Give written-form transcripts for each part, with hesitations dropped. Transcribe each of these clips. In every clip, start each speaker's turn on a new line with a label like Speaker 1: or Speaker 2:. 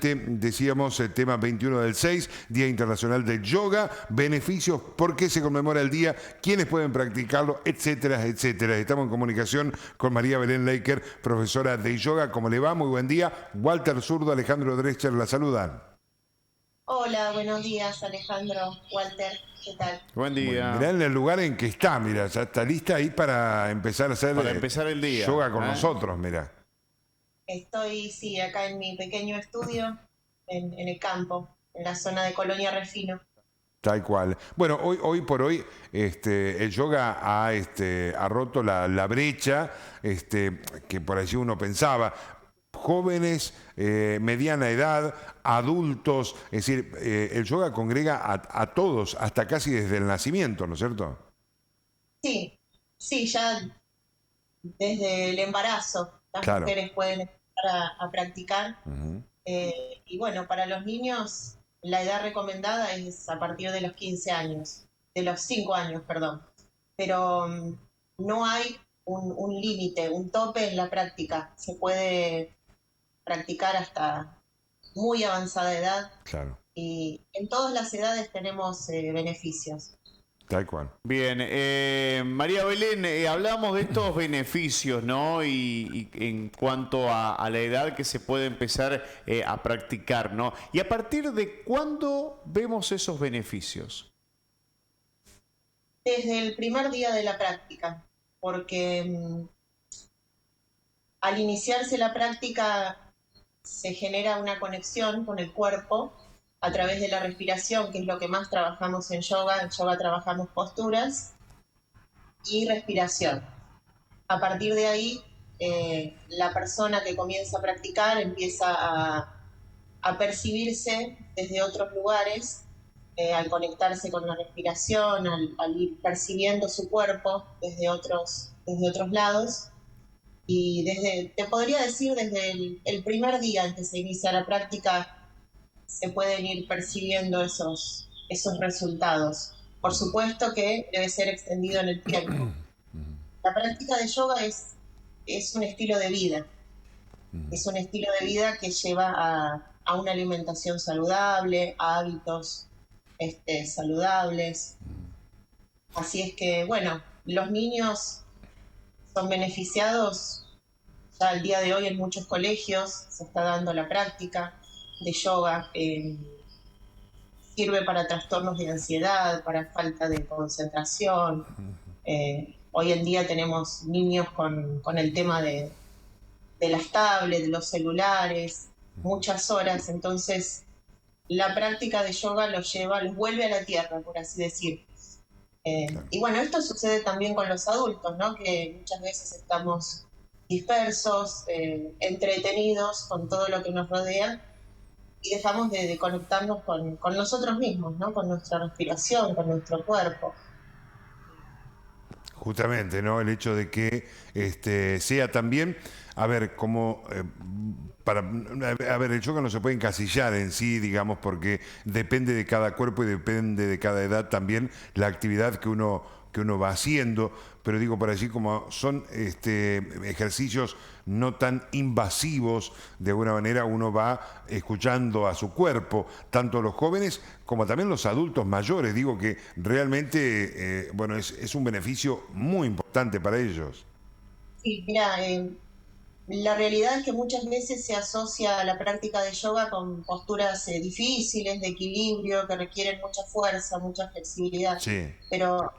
Speaker 1: Decíamos el tema 21 del 6, Día Internacional del Yoga, beneficios, por qué se conmemora el día, quiénes pueden practicarlo, etcétera, etcétera. Estamos en comunicación con María Belén Leiker, profesora de yoga. ¿Cómo le va? Muy buen día. Walter Zurdo, Alejandro Drescher la saludan.
Speaker 2: Hola, buenos días Alejandro, Walter, ¿qué tal?
Speaker 3: Buen
Speaker 1: Bueno,
Speaker 3: día.
Speaker 1: mirá en el lugar en que está, mira, ya está lista ahí para empezar a hacer
Speaker 3: Para empezar el día.
Speaker 1: yoga con nosotros, mira.
Speaker 2: Estoy, sí, acá en mi pequeño estudio, en el campo, en la zona de Colonia Refino.
Speaker 1: Tal cual. Bueno, hoy por hoy el yoga ha roto la brecha que por allí uno pensaba. Jóvenes, mediana edad, adultos, es decir, el yoga congrega a todos, hasta casi desde el nacimiento, ¿no es cierto?
Speaker 2: Sí, sí, ya desde el embarazo las
Speaker 1: Claro.
Speaker 2: mujeres pueden empezar a practicar.
Speaker 1: Ujú.
Speaker 2: Y bueno, para los niños la edad recomendada es a partir de los 15 años, de los 5 años, perdón. Pero no hay un límite, un tope en la práctica. Se puede practicar hasta muy avanzada edad
Speaker 1: Claro,
Speaker 2: y en todas las edades tenemos beneficios.
Speaker 1: tal cual.
Speaker 3: Bien, María Belén, hablamos de estos beneficios, ¿no? Y en cuanto a la edad que se puede empezar a practicar, ¿no? ¿Y a partir de cuándo vemos esos beneficios?
Speaker 2: Desde el primer día de la práctica, porque al iniciarse la práctica se genera una conexión con el cuerpo a través de la respiración, que es lo que más trabajamos en yoga. En yoga trabajamos posturas y respiración. A partir de ahí, la persona que comienza a practicar empieza a percibirse desde otros lugares, al conectarse con la respiración, al ir percibiendo su cuerpo desde otros lados. Y te podría decir, desde el primer día en que se inicia la práctica, se pueden ir percibiendo esos resultados. Por supuesto que debe ser extendido en el tiempo. La práctica de yoga es un estilo de vida. Es un estilo de vida que lleva a una alimentación saludable, a hábitos saludables. Así es que, bueno, los niños son beneficiados. Ya al día de hoy en muchos colegios se está dando la práctica de yoga. Sirve para trastornos de ansiedad, para falta de concentración. Hoy en día tenemos niños con el tema de las tablets, de los celulares, muchas horas. Entonces, la práctica de yoga los vuelve a la tierra, por así decir. Y bueno, esto sucede también con los adultos, ¿no? Que muchas veces estamos dispersos, entretenidos con todo lo que nos rodea y dejamos de conectarnos con nosotros mismos, ¿no? Con nuestra respiración, con nuestro cuerpo.
Speaker 1: Justamente, ¿no? El hecho de que sea también, a ver, como a ver, el yoga no se puede encasillar en sí, digamos, porque depende de cada cuerpo y depende de cada edad también la actividad que uno va haciendo, pero digo por allí como son ejercicios no tan invasivos, de alguna manera uno va escuchando a su cuerpo, tanto los jóvenes como también los adultos mayores, digo que realmente, bueno, es un beneficio muy importante para ellos.
Speaker 2: Sí, mira, la realidad es que muchas veces se asocia a la práctica de yoga con posturas difíciles, de equilibrio, que requieren mucha fuerza, mucha flexibilidad,
Speaker 1: Sí,
Speaker 2: pero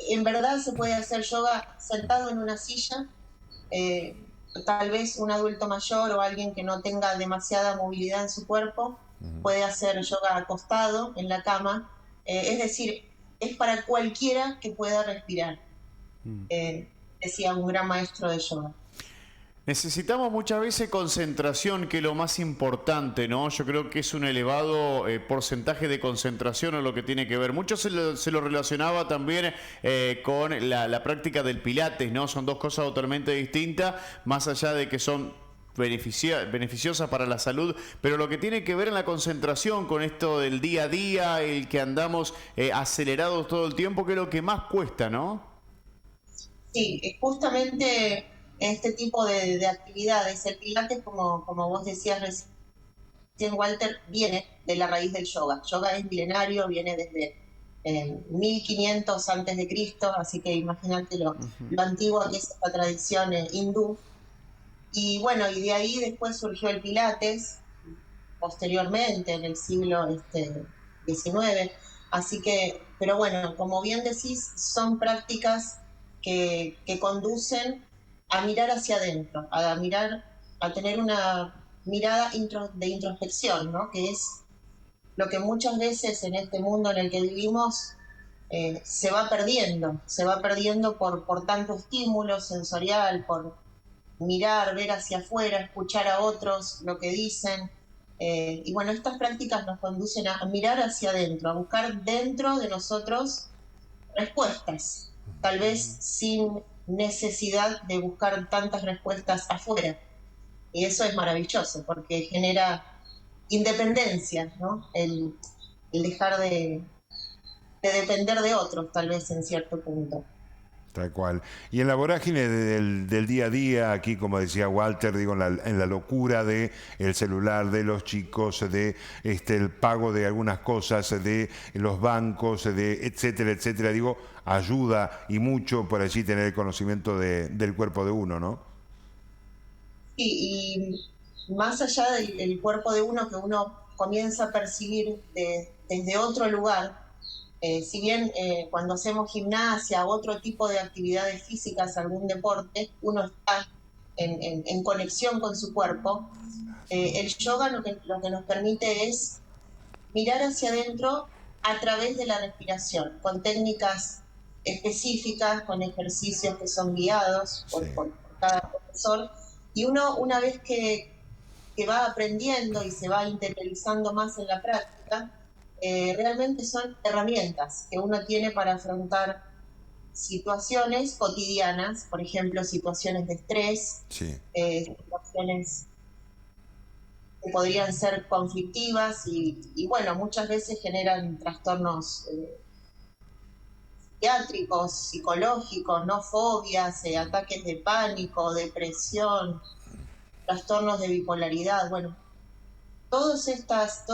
Speaker 2: en verdad se puede hacer yoga sentado en una silla. eh, Tal vez un adulto mayor o alguien que no tenga demasiada movilidad en su cuerpo puede hacer yoga acostado en la cama. Es decir, es para cualquiera que pueda respirar, eh, decía un gran maestro de yoga.
Speaker 3: Necesitamos muchas veces concentración, que es lo más importante, ¿no? Yo creo que es un elevado porcentaje de concentración en lo que tiene que ver. Mucho se lo relacionaba también con la práctica del pilates, ¿no? Son dos cosas totalmente distintas, más allá de que son beneficiosas para la salud, pero lo que tiene que ver en la concentración con esto del día a día, el que andamos acelerados todo el tiempo, que es lo que más cuesta, ¿no?
Speaker 2: Sí, justamente este tipo de actividades, el pilates, como vos decías recién, Walter, viene de la raíz del yoga. Yoga es milenario, viene desde 1500 antes de Cristo, así que imagínate lo antiguo que es esta tradición hindú. Y bueno, y de ahí después surgió el Pilates, posteriormente, en el siglo XIX. Así que, pero bueno, como bien decís, son prácticas que conducen a mirar hacia adentro, a tener una mirada de introspección, ¿no? Que es lo que muchas veces en este mundo en el que vivimos se va perdiendo por tanto estímulo sensorial, por mirar, ver hacia afuera, escuchar a otros lo que dicen. Y bueno, estas prácticas nos conducen a mirar hacia adentro, a buscar dentro de nosotros respuestas, tal vez sin necesidad de buscar tantas respuestas afuera. Y eso es maravilloso porque genera independencia, ¿no? El dejar de depender de otros, tal vez en cierto punto.
Speaker 1: Tal cual. Y en la vorágine del día a día, aquí como decía Walter, digo, en la locura de el celular, de los chicos, de el pago de algunas cosas, de los bancos, de etcétera, etcétera, digo, ayuda y mucho por allí tener el conocimiento del cuerpo de uno, ¿no?
Speaker 2: Sí, y más allá del cuerpo de uno que uno comienza a percibir desde otro lugar, si bien cuando hacemos gimnasia o otro tipo de actividades físicas, algún deporte, uno está en conexión con su cuerpo, el yoga lo que nos permite es mirar hacia adentro a través de la respiración, con técnicas específicas, con ejercicios que son guiados por cada profesor, y uno una vez que va aprendiendo y se va interiorizando más en la práctica, realmente son herramientas que uno tiene para afrontar situaciones cotidianas, por ejemplo, situaciones de estrés, situaciones que podrían ser conflictivas y bueno, muchas veces generan trastornos psiquiátricos, psicológicos, no fobias, ataques de pánico, depresión, trastornos de bipolaridad, bueno, todas estas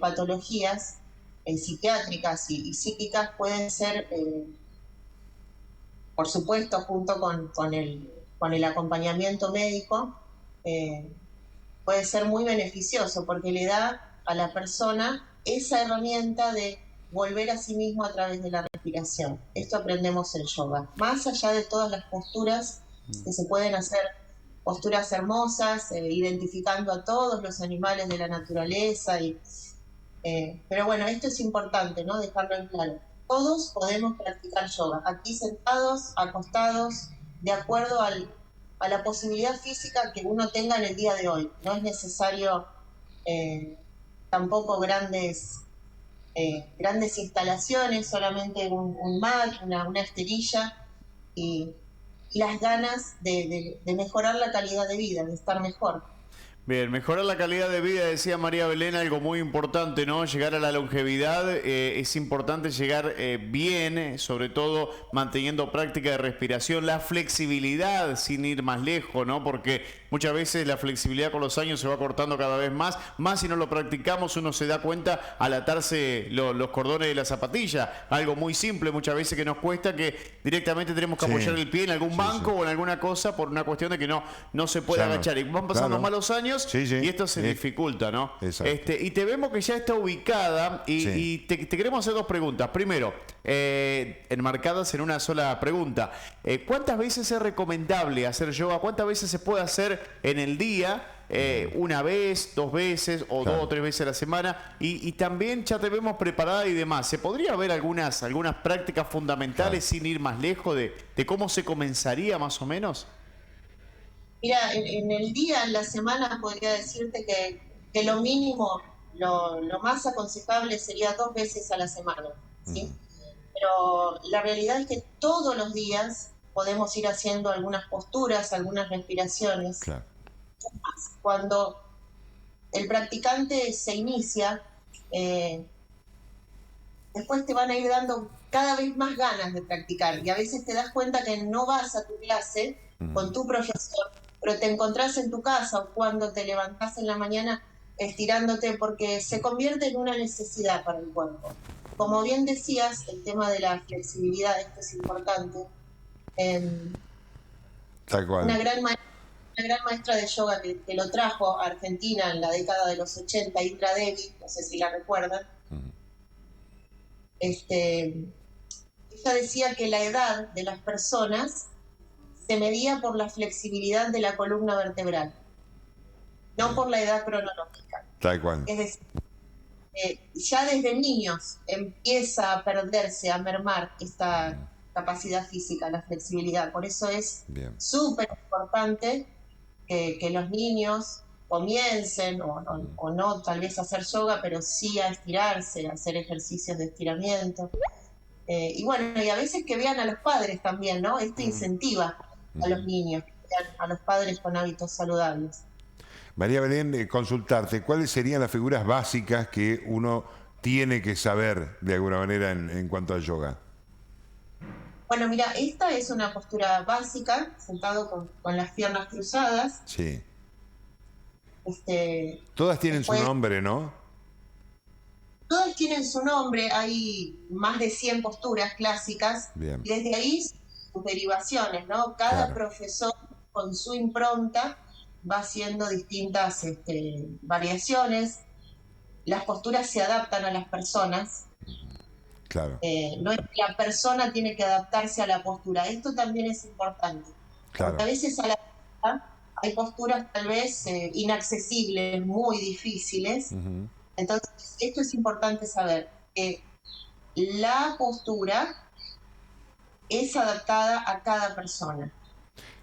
Speaker 2: patologías psiquiátricas y psíquicas pueden ser, por supuesto, junto con el acompañamiento médico, puede ser muy beneficioso porque le da a la persona esa herramienta de volver a sí mismo a través de la respiración. Esto aprendemos en yoga. Más allá de todas las posturas que se pueden hacer, posturas hermosas, identificando a todos los animales de la naturaleza. Pero bueno, esto es importante, ¿no? Dejarlo en claro. Todos podemos practicar yoga, aquí sentados, acostados, de acuerdo a la posibilidad física que uno tenga en el día de hoy. No es necesario tampoco grandes instalaciones, solamente un mat, una esterilla y las ganas de mejorar la calidad de vida, de estar mejor.
Speaker 3: Bien, mejorar la calidad de vida, decía María Belén, algo muy importante, ¿no? Llegar a la longevidad, es importante llegar bien, sobre todo manteniendo práctica de respiración, la flexibilidad sin ir más lejos, ¿no? Porque muchas veces la flexibilidad con los años se va cortando cada vez más si no lo practicamos, uno se da cuenta al atarse los cordones de la zapatilla, algo muy simple muchas veces que nos cuesta, que directamente tenemos que apoyar el pie en algún banco o en alguna cosa por una cuestión de que no se puede agachar. Y van pasando malos años. Y esto se dificulta, ¿no? Y te vemos que ya está ubicada y te queremos hacer dos preguntas. Primero, enmarcadas en una sola pregunta. ¿Cuántas veces es recomendable hacer yoga? ¿Cuántas veces se puede hacer en el día? Una vez, 2 veces o 2 o 3 veces a la semana. Y también ya te vemos preparada y demás. ¿Se podría ver algunas prácticas fundamentales sin ir más lejos de cómo se comenzaría más o menos?
Speaker 2: Mira, en el día, en la semana, podría decirte que lo mínimo, lo más aconsejable sería 2 veces a la semana, ¿sí? Pero la realidad es que todos los días podemos ir haciendo algunas posturas, algunas respiraciones.
Speaker 1: Claro.
Speaker 2: Cuando el practicante se inicia, después te van a ir dando cada vez más ganas de practicar y a veces te das cuenta que no vas a tu clase con tu profesor, pero te encontrás en tu casa o cuando te levantás en la mañana estirándote, porque se convierte en una necesidad para el cuerpo. Como bien decías, el tema de la flexibilidad, esto es importante.
Speaker 1: Tal cual.
Speaker 2: Una gran maestra de yoga que lo trajo a Argentina en la década de los 80, Indra Devi, no sé si la recuerdan. Ella decía que la edad de las personas se medía por la flexibilidad de la columna vertebral, no por la edad cronológica.
Speaker 1: Tal cual.
Speaker 2: Es decir, ya desde niños empieza a perderse, a mermar esta capacidad física, la flexibilidad. Por eso es súper importante que los niños comiencen, o no tal vez a hacer yoga, pero sí a estirarse, a hacer ejercicios de estiramiento. Y bueno, y a veces que vean a los padres también, ¿no? Esto incentiva a los niños, a los padres con hábitos saludables.
Speaker 1: María Belén, consultarte, ¿cuáles serían las figuras básicas que uno tiene que saber de alguna manera en cuanto al yoga?
Speaker 2: Bueno, mira, esta es una postura básica, sentado con las piernas cruzadas.
Speaker 1: Sí. Todas tienen su nombre, ¿no?
Speaker 2: Todas tienen su nombre, hay más de 100 posturas clásicas. Bien. Y desde ahí sus derivaciones, ¿no? Cada profesor con su impronta va haciendo distintas variaciones. Las posturas se adaptan a las personas.
Speaker 1: Claro.
Speaker 2: No es que la persona tiene que adaptarse a la postura. Esto también es importante.
Speaker 1: Claro.
Speaker 2: Porque a veces hay posturas tal vez inaccesibles, muy difíciles. Entonces, esto es importante saber, que la postura es adaptada a cada persona.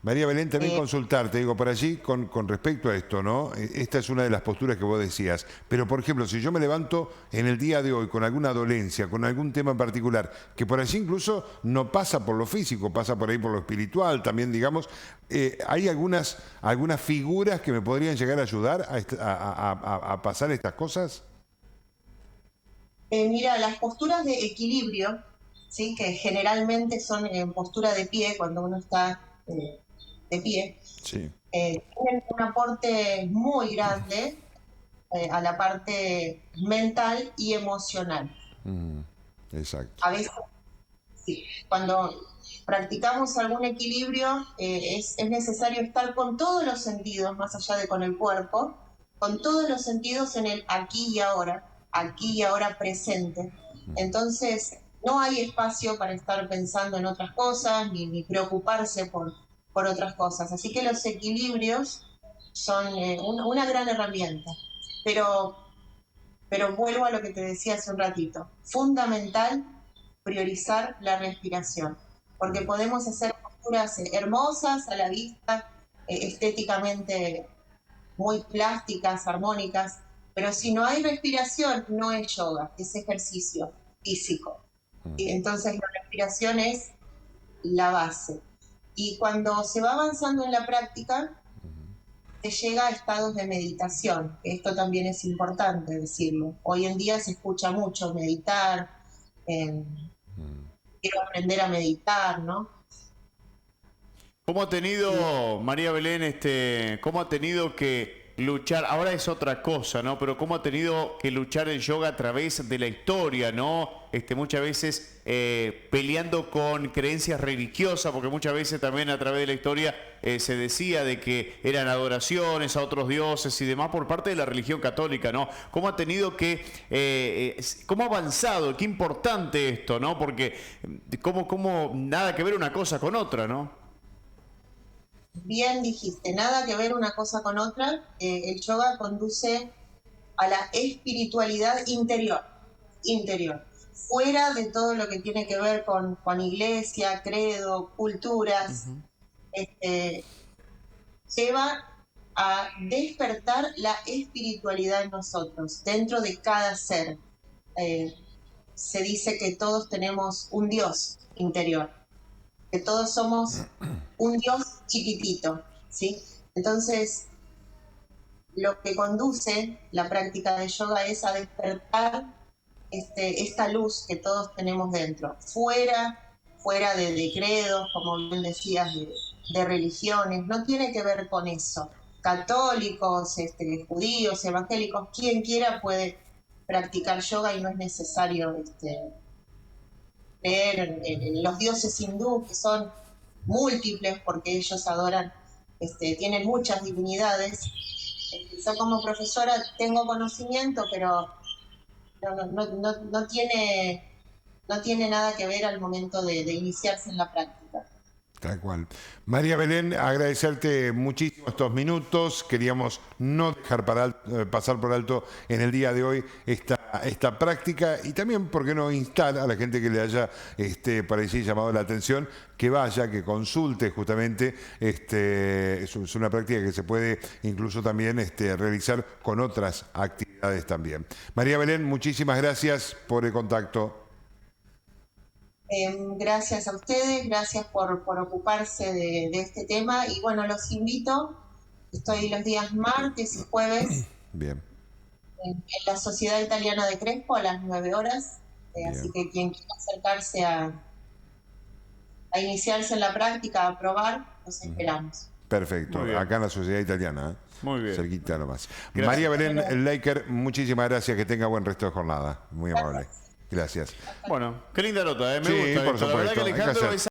Speaker 1: María Belén, también consultarte, digo, por allí, con respecto a esto, ¿no? Esta es una de las posturas que vos decías, pero por ejemplo, si yo me levanto en el día de hoy con alguna dolencia, con algún tema en particular, que por allí incluso no pasa por lo físico, pasa por ahí por lo espiritual, también digamos, ¿hay algunas figuras que me podrían llegar a ayudar a pasar estas cosas?
Speaker 2: Mira, las posturas de equilibrio, ¿sí? Que generalmente son en postura de pie, cuando uno está de pie,
Speaker 1: sí.
Speaker 2: Tienen un aporte muy grande a la parte mental y emocional.
Speaker 1: Exacto.
Speaker 2: A veces, sí, cuando practicamos algún equilibrio, es necesario estar con todos los sentidos, más allá de con el cuerpo, con todos los sentidos en el aquí y ahora presente. Entonces, no hay espacio para estar pensando en otras cosas, ni preocuparse por otras cosas. Así que los equilibrios son una gran herramienta. Pero vuelvo a lo que te decía hace un ratito. Fundamental priorizar la respiración, porque podemos hacer posturas hermosas a la vista, estéticamente muy plásticas, armónicas, pero si no hay respiración, no es yoga, es ejercicio físico. Entonces la respiración es la base. Y cuando se va avanzando en la práctica, se llega a estados de meditación. Esto también es importante decirlo. Hoy en día se escucha mucho meditar, quiero aprender a meditar, ¿no?
Speaker 3: ¿Cómo ha tenido, María Belén, cómo ha tenido que luchar, ahora es otra cosa, ¿no? Pero cómo ha tenido que luchar el yoga a través de la historia, ¿no? Muchas veces peleando con creencias religiosas, porque muchas veces también a través de la historia se decía de que eran adoraciones a otros dioses y demás por parte de la religión católica, ¿no? ¿Cómo ha tenido que, cómo ha avanzado? Qué importante esto, ¿no? Porque cómo nada que ver una cosa con otra, ¿no?
Speaker 2: Bien dijiste, nada que ver una cosa con otra. El yoga conduce a la espiritualidad interior, fuera de todo lo que tiene que ver con iglesia, credo, culturas. Lleva a despertar la espiritualidad en nosotros, dentro de cada ser. Se dice que todos tenemos un Dios interior, que todos somos un Dios chiquitito, ¿sí? Entonces, lo que conduce la práctica de yoga es a despertar esta luz que todos tenemos dentro, fuera de credos, como bien decías, de religiones, no tiene que ver con eso. católicos, judíos, evangélicos, quien quiera puede practicar yoga y no es necesario creer en los dioses hindú, que son múltiples porque ellos adoran, tienen muchas divinidades. Yo como profesora tengo conocimiento, pero no tiene nada que ver al momento de iniciarse en la práctica.
Speaker 1: Tal cual. María Belén, agradecerte muchísimo estos minutos. Queríamos no dejar pasar por alto en el día de hoy esta práctica y también, ¿por qué no instar a la gente que le haya por ahí sí llamado la atención, que vaya, que consulte justamente? Es una práctica que se puede incluso también realizar con otras actividades también. María Belén, muchísimas gracias por el contacto.
Speaker 2: Gracias a ustedes, gracias por ocuparse de este tema y bueno, los invito, estoy los días martes y jueves
Speaker 1: Bien.
Speaker 2: en la Sociedad Italiana de Crespo a las 9 horas, así que quien quiera acercarse a iniciarse en la práctica, a probar, los esperamos.
Speaker 1: Perfecto, acá en la Sociedad Italiana,
Speaker 3: muy bien,
Speaker 1: cerquita nomás.
Speaker 3: Gracias.
Speaker 1: María Belén Laker, muchísimas gracias, que tenga buen resto de jornada, muy amable. Gracias.
Speaker 3: Bueno, qué linda nota, me
Speaker 1: Sí,
Speaker 3: gusta
Speaker 1: por
Speaker 3: esto. La verdad que
Speaker 1: supuesto, hay que
Speaker 3: Alejandro
Speaker 1: hacer.
Speaker 3: es